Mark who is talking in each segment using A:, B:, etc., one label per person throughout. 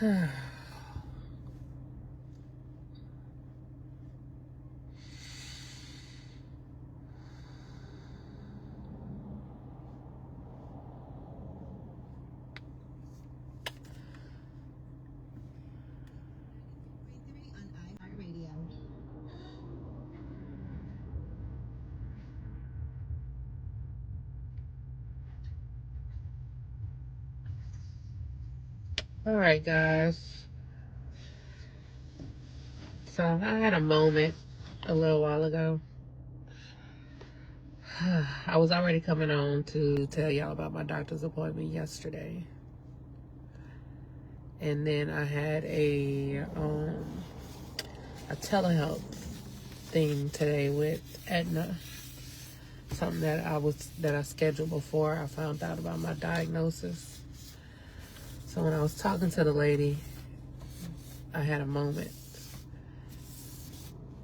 A: All right, guys. So I had a moment a little while ago. I was already coming on to tell y'all about my doctor's appointment yesterday. And then I had a telehealth thing today with Aetna. Something that I scheduled before I found out about my diagnosis. So when I was talking to the lady, I had a moment,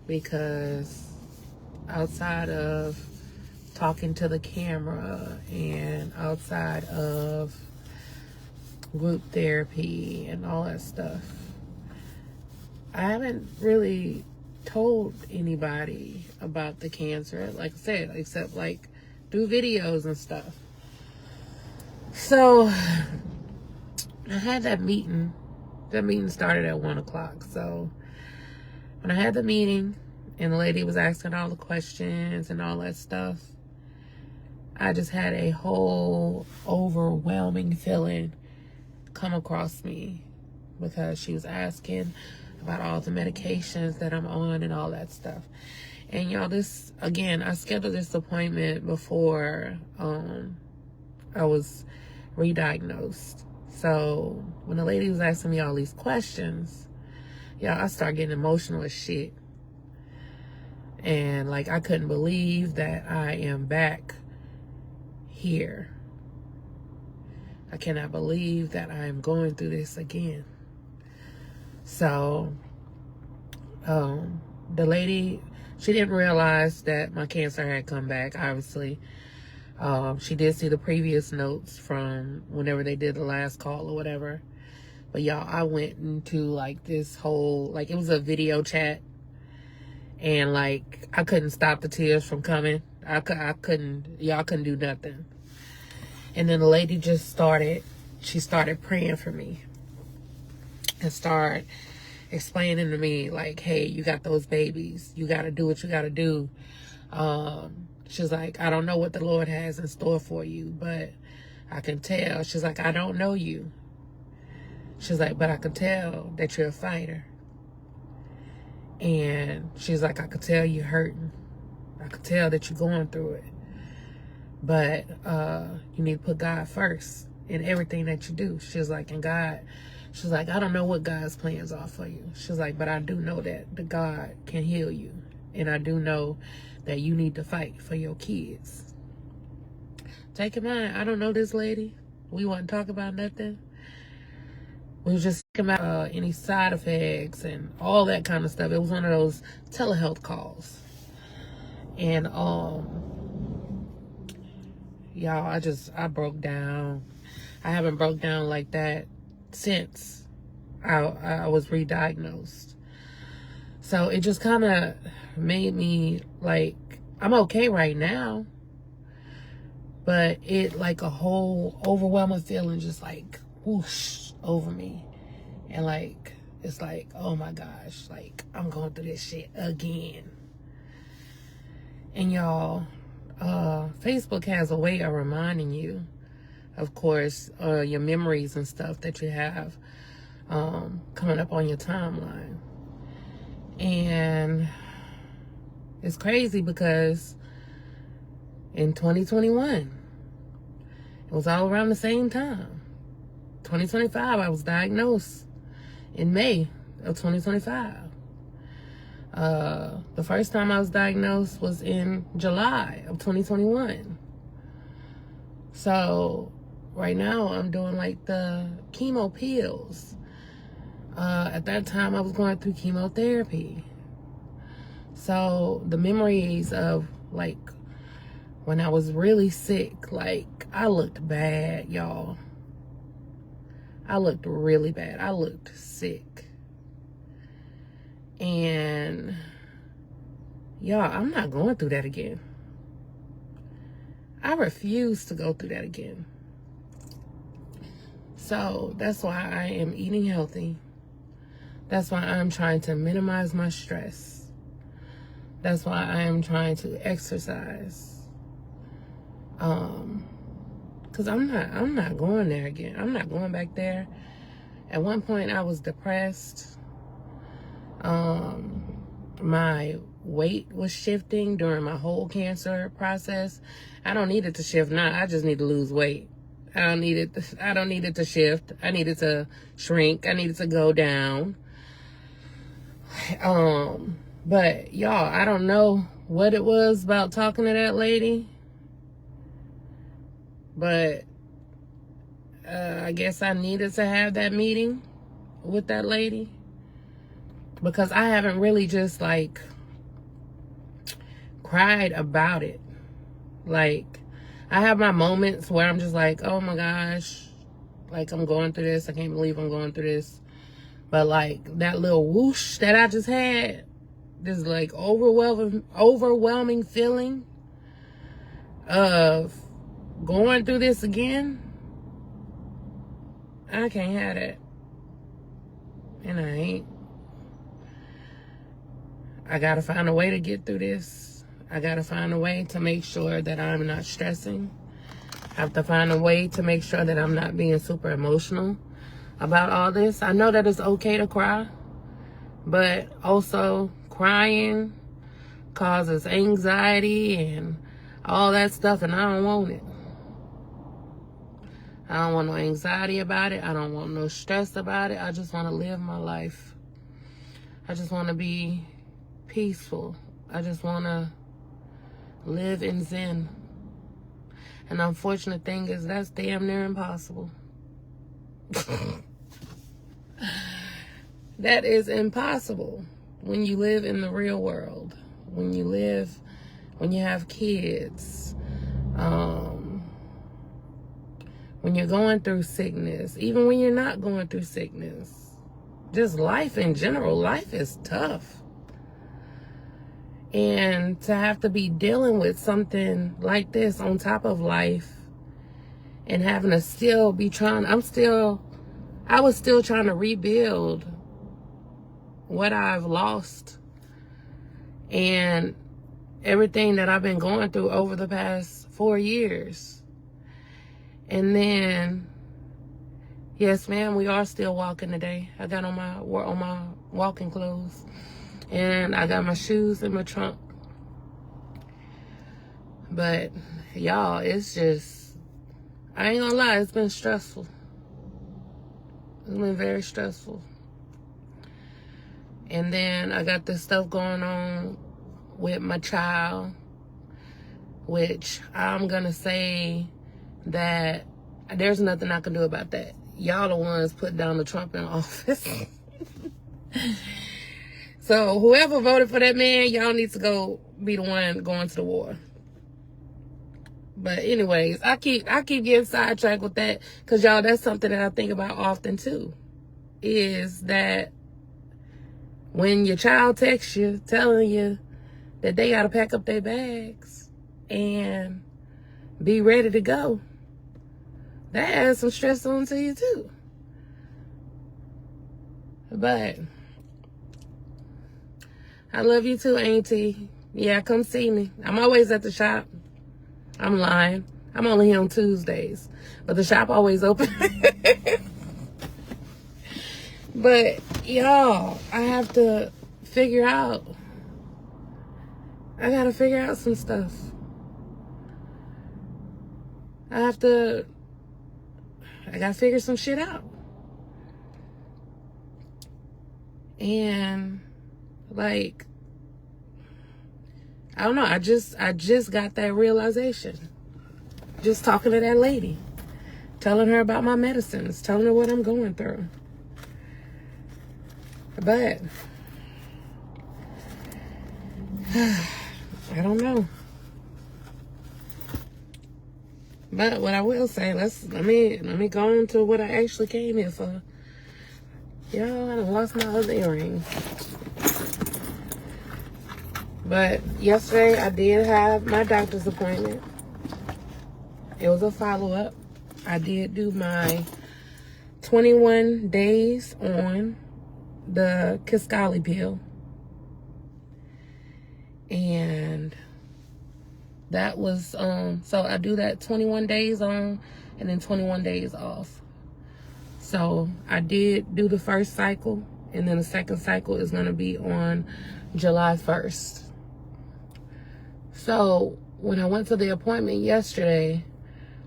A: because outside of talking to the camera and outside of group therapy and all that stuff, I haven't really told anybody about the cancer, like I said, except like do videos and stuff. So I had that meeting. That meeting started at 1 o'clock. So when I had the meeting and the lady was asking all the questions and all that stuff, I just had a whole overwhelming feeling come across me, because she was asking about all the medications that I'm on and all that stuff. And y'all, this, again, I scheduled this appointment before I was re-diagnosed. So when the lady was asking me all these questions, y'all, I started getting emotional as shit. And like, I couldn't believe that I am back here. I cannot believe that I am going through this again. So the lady, she didn't realize that my cancer had come back, obviously. She did see the previous notes from whenever they did the last call or whatever. But y'all, I went into like this whole, like, it was a video chat, and like I couldn't stop the tears from coming. I couldn't do nothing. And then the lady just started praying for me and started explaining to me like, hey, you got those babies. You got to do what you got to do. She's like, I don't know what the Lord has in store for you, but I can tell. She's like, I don't know you. She's like, but I can tell that you're a fighter. And she's like, I could tell you're hurting. I could tell that you're going through it. But you need to put God first in everything that you do. She's like, and God, she's like, I don't know what God's plans are for you. She's like, but I do know that the God can heal you. And I do know that you need to fight for your kids. Take in mind, I don't know this lady. We wasn't talking about nothing. We was just talking about any side effects and all that kind of stuff. It was one of those telehealth calls. And y'all, I broke down. I haven't broke down like that since I was re-diagnosed. So it just kind of made me like, I'm okay right now, but it like a whole overwhelming feeling just like whoosh over me. And like, it's like, oh my gosh, like I'm going through this shit again. And y'all, Facebook has a way of reminding you, of course, your memories and stuff that you have coming up on your timeline. And it's crazy because in 2021, it was all around the same time. 2025, I was diagnosed in May of 2025. The first time I was diagnosed was in July of 2021. So right now I'm doing like the chemo pills. At that time I was going through chemotherapy. So the memories of like when I was really sick, like I looked bad, y'all. I looked really bad. I looked sick. And y'all, I'm not going through that again. I refuse to go through that again. So that's why I am eating healthy. That's why I'm trying to minimize my stress. That's why I am trying to exercise. Cause I'm not going there again. I'm not going back there. At one point I was depressed. My weight was shifting during my whole cancer process. I don't need it to shift now. I just need to lose weight. I don't need it to shift. I need it to shrink. I need it to go down. But y'all, I don't know what it was about talking to that lady. But I guess I needed to have that meeting with that lady. Because I haven't really just like cried about it. Like, I have my moments where I'm just like, oh my gosh, like I'm going through this. I can't believe I'm going through this. But like that little whoosh that I just had, this like overwhelming feeling of going through this again, I can't have that. And I ain't. I gotta find a way to get through this. I gotta find a way to make sure that I'm not stressing. I have to find a way to make sure that I'm not being super emotional about all this. I know that it's okay to cry, but also crying causes anxiety and all that stuff, and I don't want it. I don't want no anxiety about it. I don't want no stress about it. I just want to live my life. I just want to be peaceful. I just want to live in Zen. And the unfortunate thing is that's damn near impossible. That is impossible when you live in the real world. When you have kids, when you're going through sickness, even when you're not going through sickness, just life in general, life is tough. And to have to be dealing with something like this on top of life and having to still be I was still trying to rebuild what I've lost and everything that I've been going through over the past 4 years. And then, yes, ma'am, we are still walking today. I got on my walking clothes, and I got my shoes in my trunk. But y'all, it's just, I ain't gonna lie, it's been stressful. It's been very stressful. And then I got this stuff going on with my child, which I'm gonna say that there's nothing I can do about that. Y'all the ones put Donald Trump in office. So whoever voted for that man, y'all need to go be the one going to the war. But anyways, I keep getting sidetracked with that, because y'all, that's something that I think about often too, is that when your child texts you telling you that they got to pack up their bags and be ready to go, that adds some stress onto you too. But I love you too, Auntie. Yeah, come see me. I'm always at the shop. I'm lying. I'm only here on Tuesdays, but the shop always open. But y'all, I have to figure out. I gotta figure out some stuff. I gotta figure some shit out. And like, I don't know, I just got that realization. Just talking to that lady. Telling her about my medicines. Telling her what I'm going through. But I don't know. But what I will say, let me go on to what I actually came here for. Y'all, I lost my other earring. But yesterday I did have my doctor's appointment. It was a follow-up. I did do my 21 days on the Kisqali pill. And that was, so I do that 21 days on and then 21 days off. So I did do the first cycle, and then the second cycle is going to be on July 1st. So when I went to the appointment yesterday,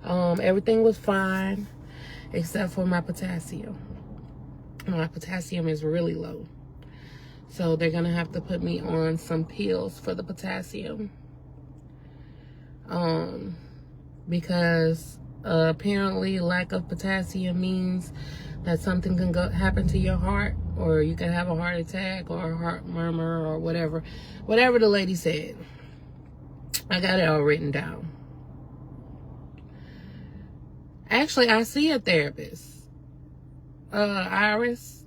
A: everything was fine except for my potassium. My potassium is really low. So they're going to have to put me on some pills for the potassium. Because apparently lack of potassium means that something can happen to your heart, or you can have a heart attack or a heart murmur or whatever the lady said. I got it all written down. Actually, I see a therapist, Iris,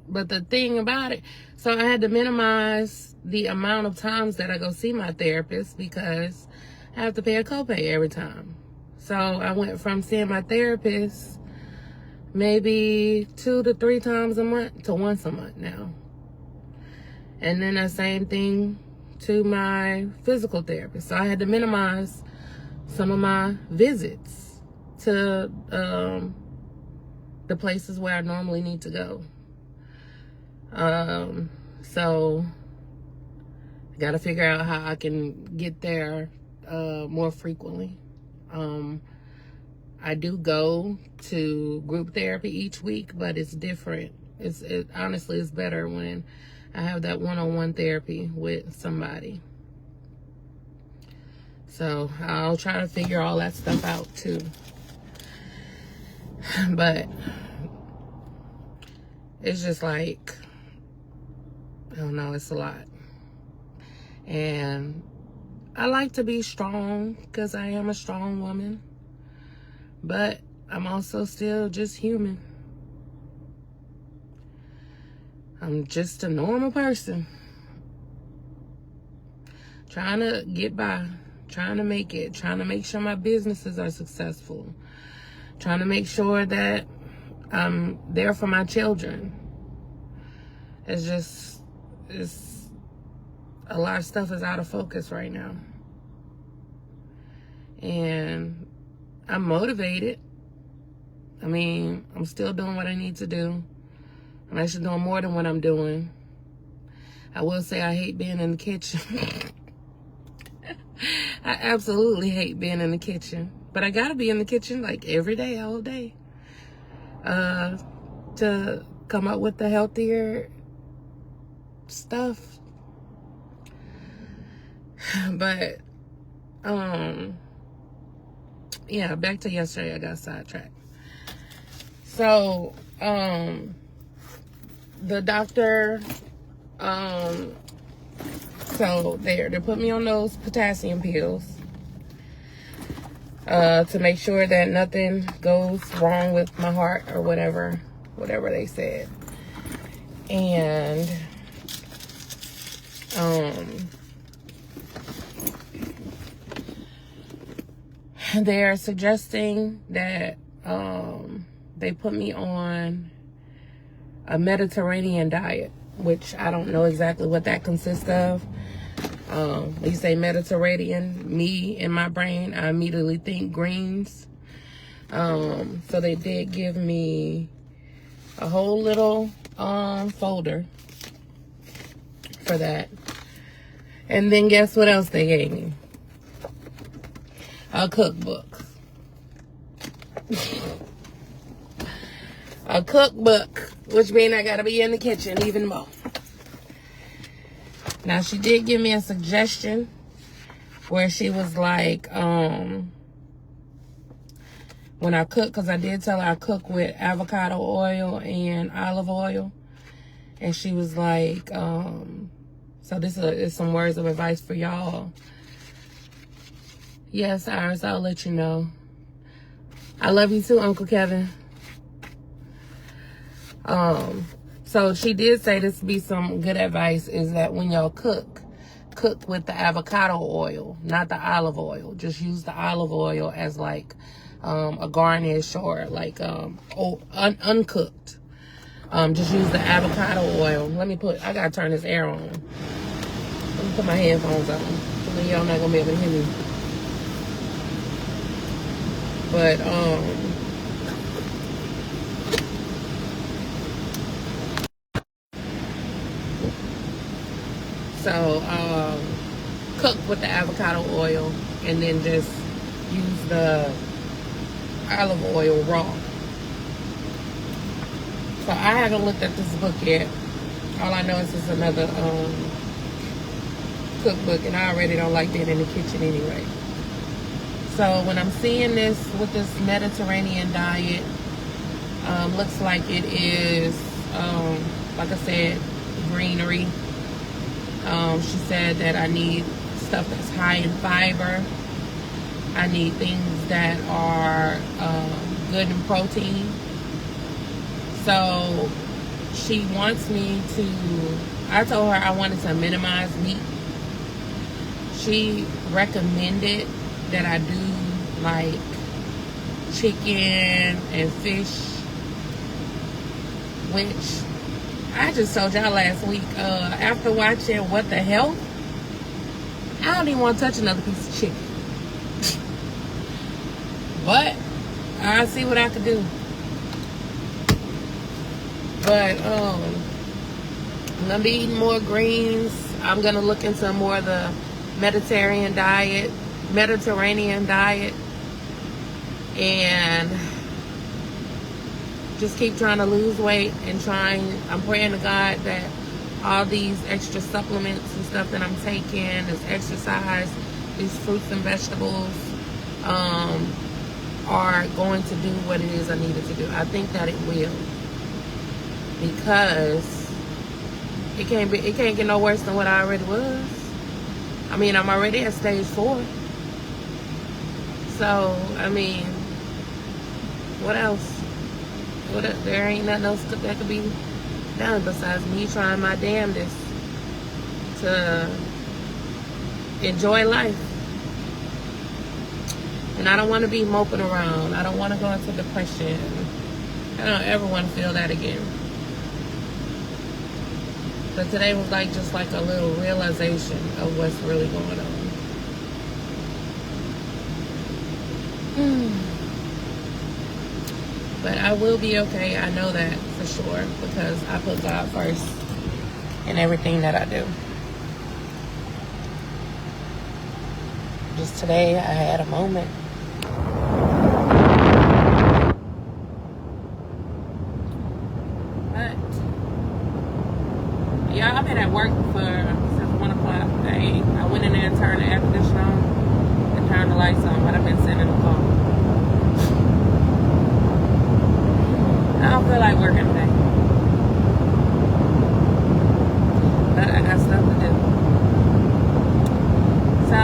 A: but the thing about it, so I had to minimize the amount of times that I go see my therapist because I have to pay a copay every time. So I went from seeing my therapist maybe 2 to 3 times a month to once a month now. And then the same thing to my physical therapist. So I had to minimize some of my visits to the places where I normally need to go. So I got to figure out how I can get there more frequently. I do go to group therapy each week, but it's different. Honestly, it's better when I have that one-on-one therapy with somebody. So I'll try to figure all that stuff out too. But it's just like, I don't know, it's a lot. And I like to be strong because I am a strong woman. But I'm also still just human. I'm just a normal person. Trying to get by. Trying to make it. Trying to make sure my businesses are successful. Trying to make sure that I'm there for my children. It's a lot of stuff is out of focus right now. And I'm motivated. I mean, I'm still doing what I need to do. I'm actually doing more than what I'm doing. I will say I hate being in the kitchen. I absolutely hate being in the kitchen. But I gotta be in the kitchen like every day, all day. To come up with the healthier stuff. But, yeah, back to yesterday, I got sidetracked. So, the doctor, so they put me on those potassium pills, to make sure that nothing goes wrong with my heart or whatever they said. And, they're suggesting that they put me on a Mediterranean diet, which I don't know exactly what that consists of. When you say Mediterranean, me in my brain, I immediately think greens. So they did give me a whole little folder for that. And then guess what else they gave me? A cookbook. A cookbook, which means I gotta be in the kitchen even more. Now, she did give me a suggestion where she was like, when I cook, because I did tell her I cook with avocado oil and olive oil. And she was like, so this is some words of advice for y'all. Yes, Iris, I'll let you know. I love you too, Uncle Kevin. So she did say this would be some good advice, is that when y'all cook with the avocado oil, not the olive oil. Just use the olive oil as like a garnish, or like uncooked. Just use the avocado oil. I gotta turn this air on. Let me put my headphones on, so then y'all not gonna be able to hear me. But so cook with the avocado oil, and then just use the olive oil raw. So I haven't looked at this book yet. All I know is it's another cookbook, and I already don't like being in the kitchen anyway. So when I'm seeing this with this Mediterranean diet, looks like it is, like I said, greenery. She said that I need stuff that's high in fiber. I need things that are good in protein. So she wants me to, I told her I wanted to minimize meat. She recommended that I do like chicken and fish, which I just told y'all last week, after watching What the Hell, I don't even want to touch another piece of chicken. But I'll see what I can do. But I'm gonna be eating more greens. I'm gonna look into more of the Mediterranean diet, and just keep trying to lose weight and I'm praying to God that all these extra supplements and stuff that I'm taking, this exercise, these fruits and vegetables, are going to do what it is I needed to do. I think that it will, because it can't get no worse than what I already was. I mean, I'm already at stage 4. So, I mean, what else? There ain't nothing else that could be done besides me trying my damnedest to enjoy life. And I don't want to be moping around. I don't want to go into depression. I don't ever want to feel that again. But today was just like a little realization of what's really going on. But I will be okay. I know that for sure, because I put God first in everything that I do. Just today, I had a moment. But yeah, I've been at work since 1 o'clock. I went in there and turned the air conditioner on and turned the lights on, but I've been sitting in the car. I don't feel like working today. But I got stuff to do. So